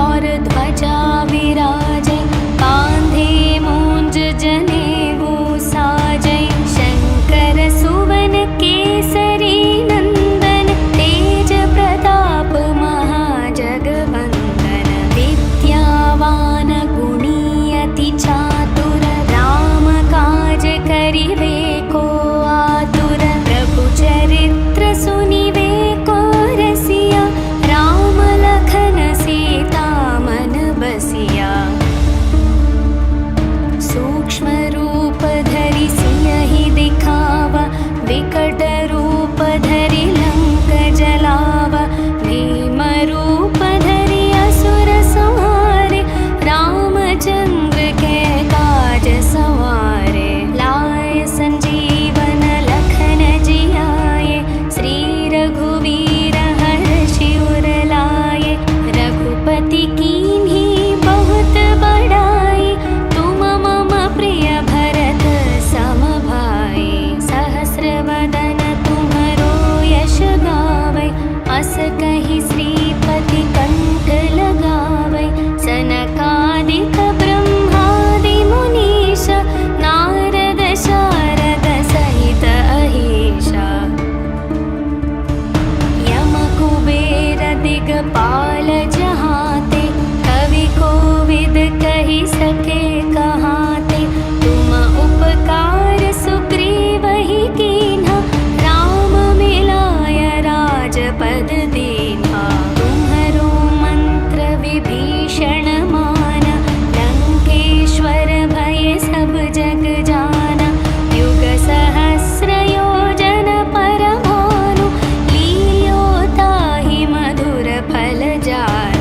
और ध्वजा विराजै, कांधे मूंज जनेऊ साजै। शंकर सुवन केसरी नंदन, तेज प्रताप महाजगवंदन। विद्यावान गुणी अति चातुर, राम काज करिवे को आतुर। प्रभु चरित्र सुनिवे को रसिया, राम लखन सीता मन बसिया। सूक्ष्म रूप धरि सियहि दिखावा, विकट रूप धरि लंक जलावा। भीम रूप धरि असुर संहारे, रामचंद्र के काज संवारे। लाए संजीवन लखन जियाए, श्री रघुवीर हर्षि उर लाए। रघुपति कीन्ही बहुत बड़ाई, तुम मम प्रिय भरत सम भाई। सहस्र वदन तुम्हरो यश गावै, अस कहि श्रीपति कंठ लगावै। सनकादिक ब्रह्मादि मुनीषा, नारद शारद सहित अहीशा। यम कुबेर दिगपाल जहाते, कवि कोविद कहि सके कहाते। तुम उपकार सुग्रीवहि कीन्हा, राम मिलाय राजपद दीन्हा। तुम्हरो मंत्र विभीषण माना, लंकेश्वर भय सब जग जाना। युग सहस्र योजन पर भानु, लील्योताहि मधुर फल जाना।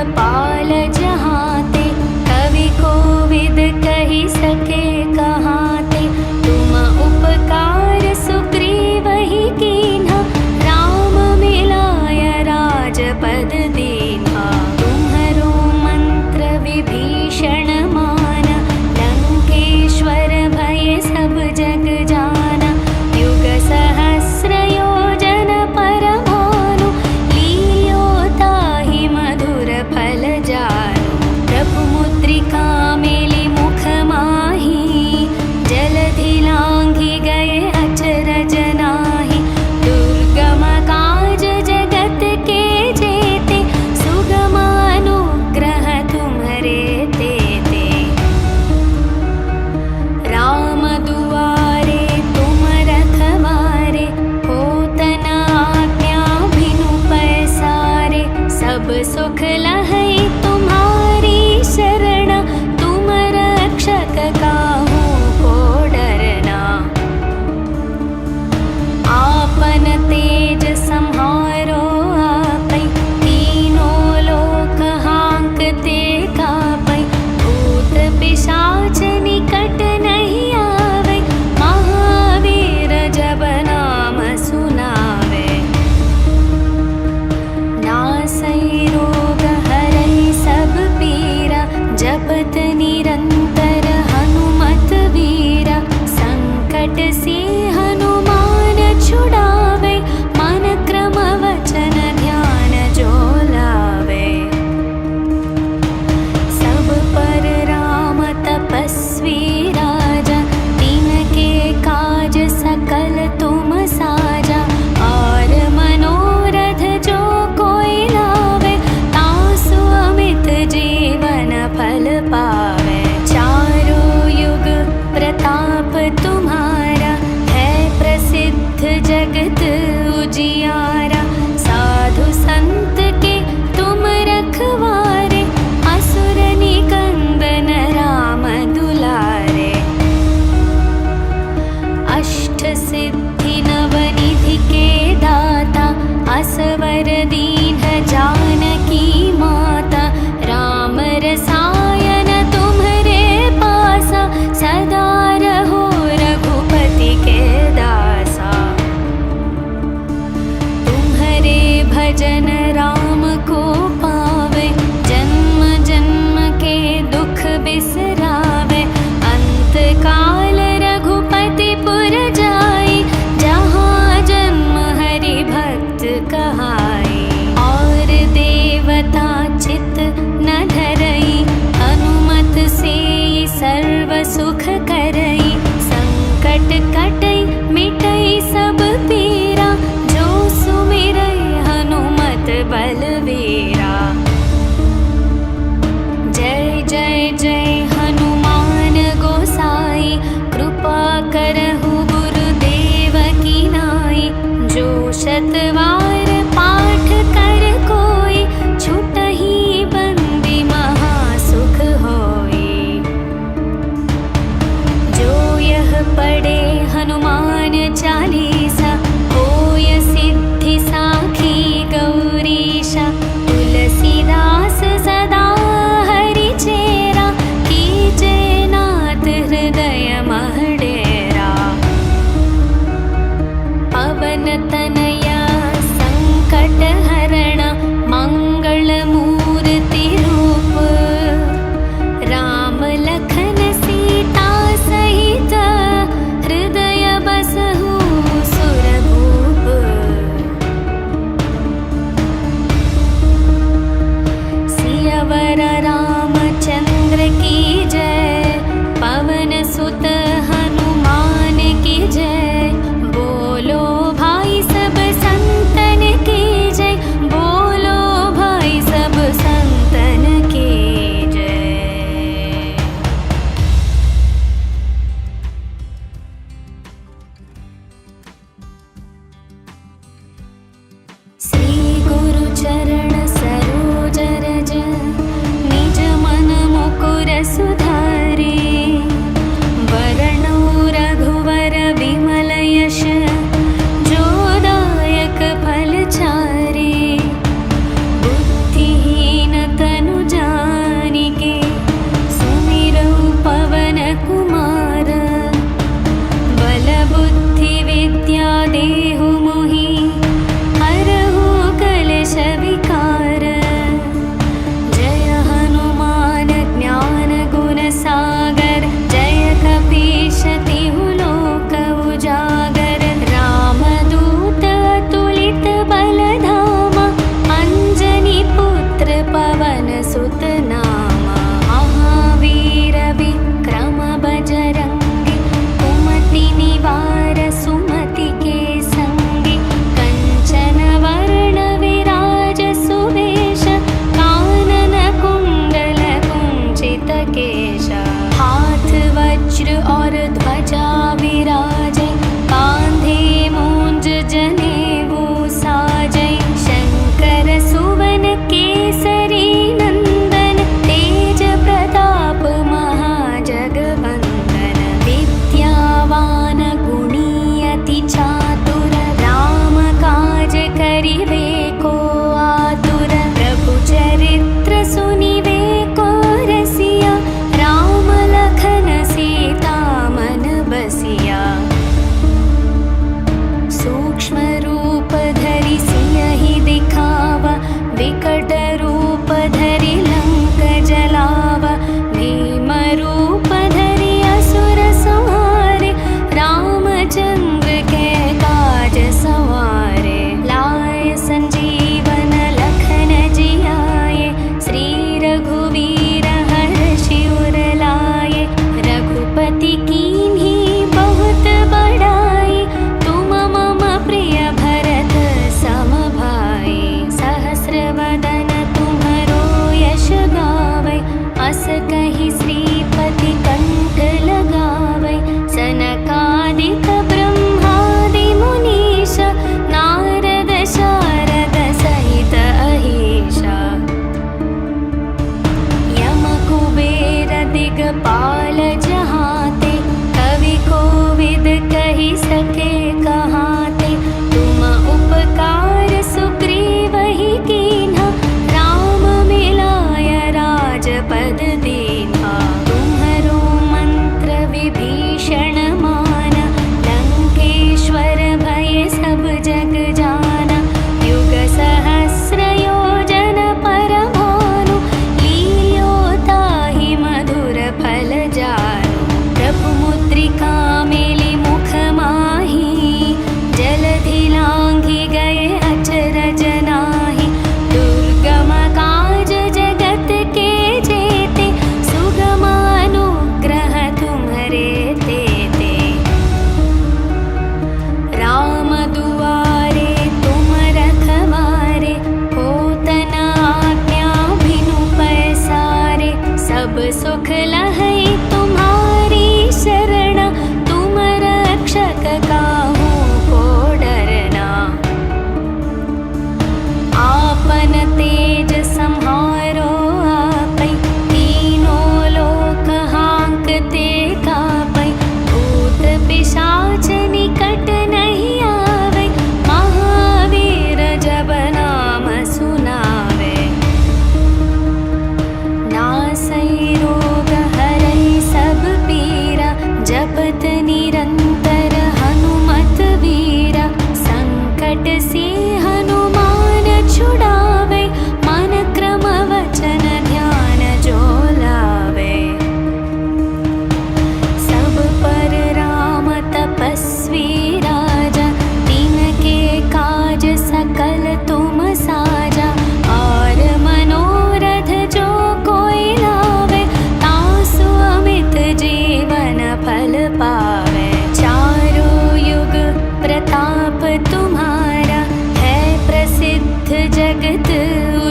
दिगपाल जहाँते, कवि कोविद कहि सके कहाते। तुम उपकार सुग्रीवहि कीन्हा, राम मिलाय राजपद दीन्हा। तुम्हरो मंत्र विभीषण माना, लंकेश्वर भय सब जग जाना। युग सहस्र योजन पर भानु, लील्यो ताहि मधुर फल जानु। प्रभु मुद्रिका मेलि मुख माहि, जलधि लांघि गए अचरज नाहि। दुर्गम काज जगत के जेते, सुगम अनुग्रह तुम्हरे तेते। राम दुआरे तुम रखवारे, होत न आज्ञा बिनु पैसारे। सब सुख लहै तुम्हारी शरणा, तुम रक्षक काहू को डरना। आपन तेज सम्हारो आपै, तीनों लोक हांकते कापै। भूत पिशाच निकट नहीं आवे, महावीर जब नाम सुनावे। नासै रोग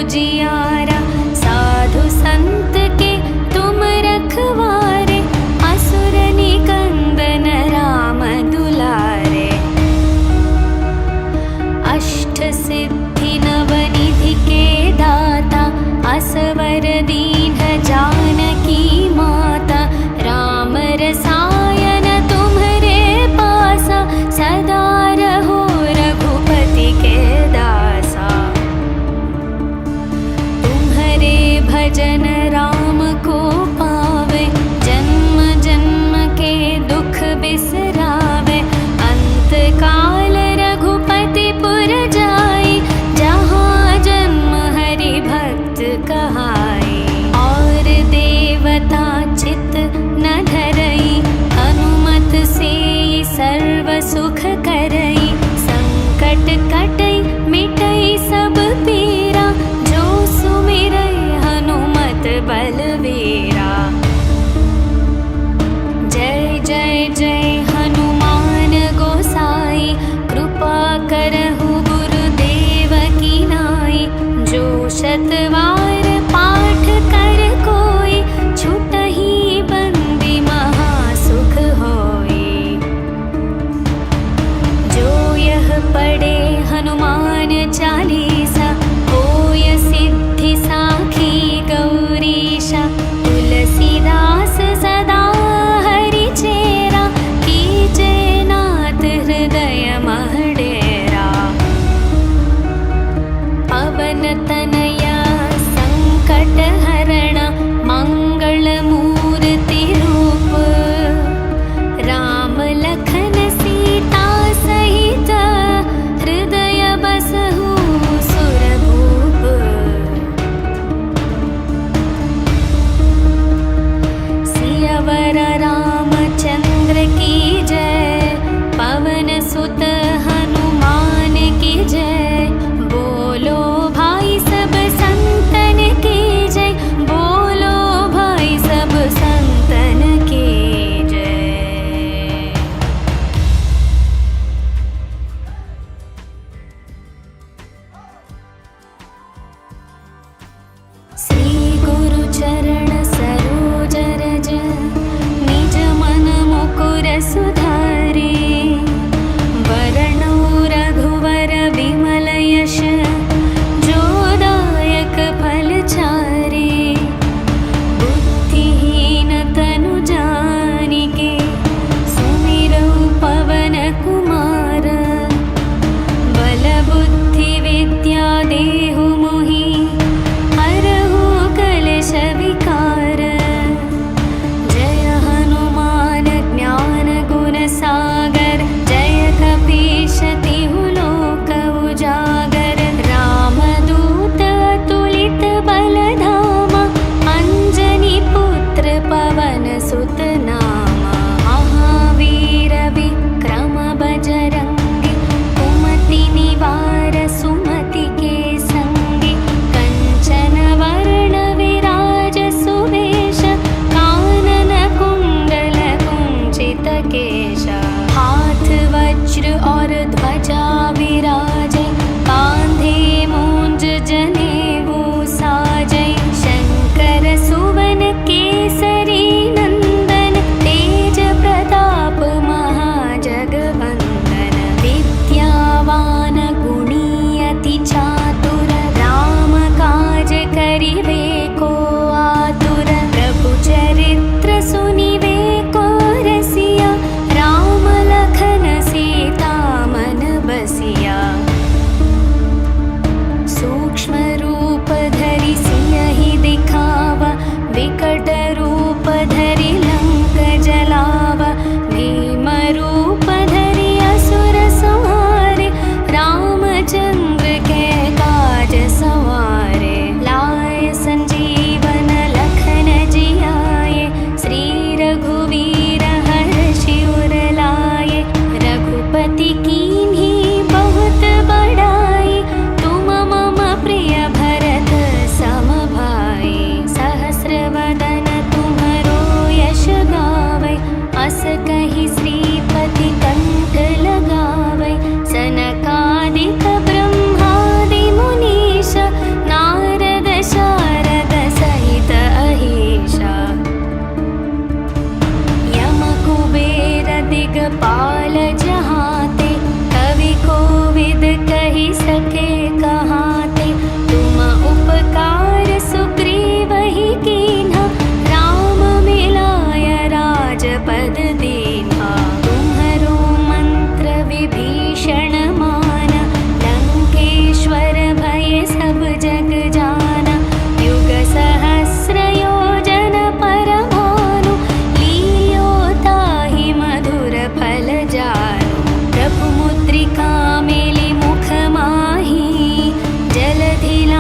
उजियारा। साधु संत के तुम रखवारे, असुर निकंदन राम दुलारे। अष्ट सिद्धि नवनिधि के दाता, असवर दीन जानकी माता। राम रसायन तुम्हरे पासा, सदा रहो रघुपति के दासा। तुम्हरे भजन राम को पावे, जन्म जन्म के दुख बिसरावे। अंत काल रघुपति पुर जाई, जहाँ जन्म हरि भक्त कहाई। और देवता चित न धरई, हनुमत से सर्व सुख करई। संकट कटई मिटई सब पीरा, जो सुमिरई हनुमत बलवीरा। जय जय जय हनुमान गोसाई, कृपा करहु गुरुदेव की नाई। जो शतवार पाठ कर कोई, छुटहि बंदी महासुख होई। जो यह पढ़े हनुमान चालीसा, होय सिद्धि साखी गौरीशा। तुलसीदास सदा हरि चेरा, कीजे नाथ हृदय मह डेरा। पवन तनया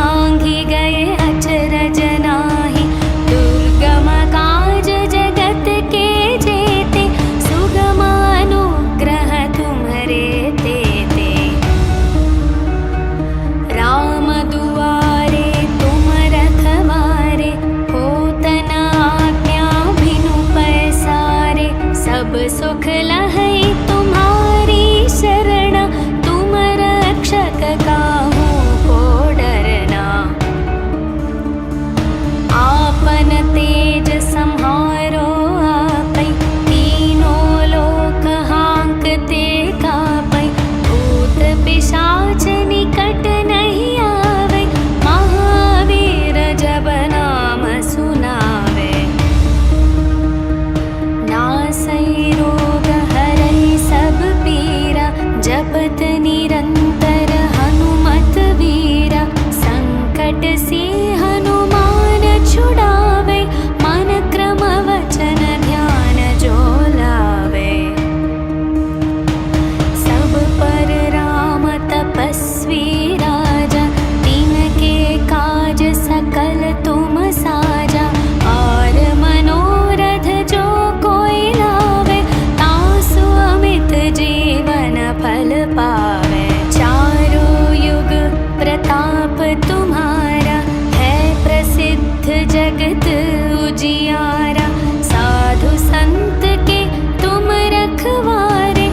लांघी गए अचरज नाही। दुर्गम काज जगत के जेते, सुगम अनुग्रह तुम्हरे तेते। राम दुआरे तुम रखवारे, होत न आज्ञा बिनु पैसारे। सब सुख लहै तुम्हारी शरण, तुम रक्षक काहू को डरना। आपन तेज सम्हारो आपै, तीनों लोक हांकते कापै। भूत पिशाच निकट नहीं आवे, महावीर जब नाम सुनावे। नासै रोग हरै सब पीरा, जपत निरंतर हनुमत वीरा। संकट से हनुमान छुड़ावे, मन क्रम वचन ध्यान जो लावे। सब पर राम तपस्वी राजा, तिनके काज सकल तुम साजा। और मनोरथ जो कोई लावे, तासु अमित जीवन फल पावे। चारों युग प्रताप तुम्हारा, है प्रसिद्ध जगत उजियारा। साधु संत के तुम रखवारे,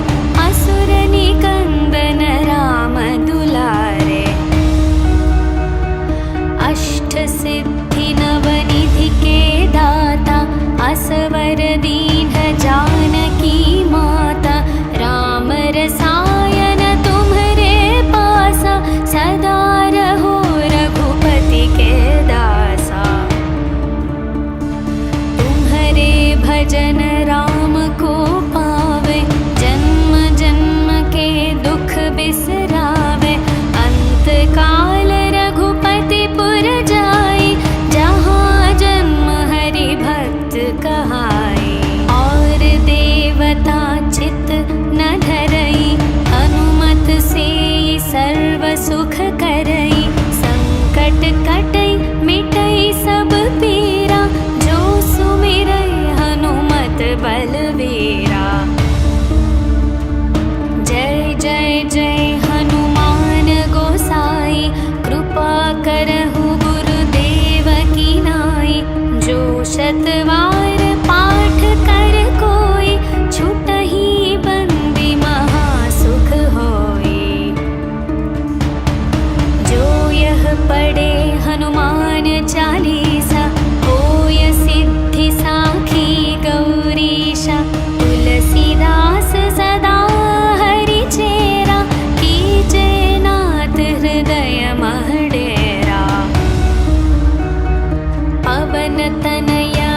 असुर निकंदन राम दुलारे। अष्ट सिद्धि नवनिधि के दाता, असवर दीन जानकी माता। राम रसायन तुम्हरे पासा, सदा रहो रघुपति के दासा। तुम्हरे भजन राम को पावे, जन्म जन्म के दुख बिसरावे। अंत काल रघुपति पुर जाई, जहाँ जन्म हरि भक्त कहाई। और देवता चित न धरई, हनुमत से सर्व सुख करई। संकट कटई मिटई सब पीरा, जो सुमिरई हनुमत बलवीरा। जय जय जय हनुमान गोसाई, कृपा करहु गुरुदेव की नाई। जो शतवार पाठ कर कोई, छुटहि बंदी महासुख होई। जो यह पढ़े हनुमान चालीसा, होय सिद्धि साखी गौरीशा। तुलसीदास सदा हरि चेरा, कीजे नाथ हृदय मह डेरा। पवन तनया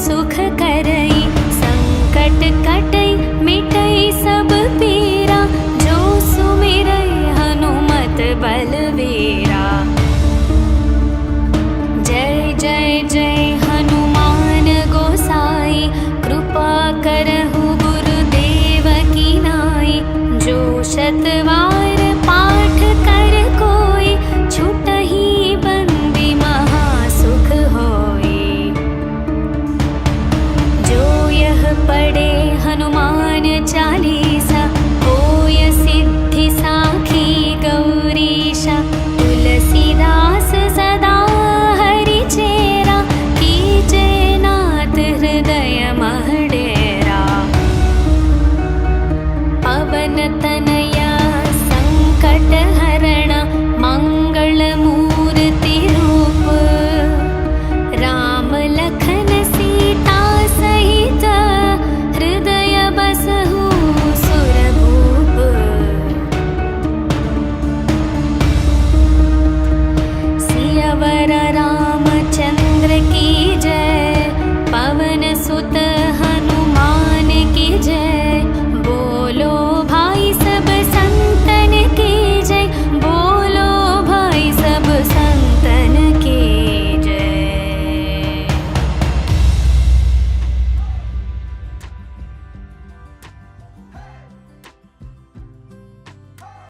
सुख करई, संकट कटई मिटई सब पीरा, जो सुमिरई हनुमत बलवीरा। जय जय जय हनुमान गोसाई, कृपा करहु गुरुदेव की नाई, जो शतवार पाठ कर कोई, छुटहि बंदी महासुख होई। जो यह पढ़े हनुमान चालीसा,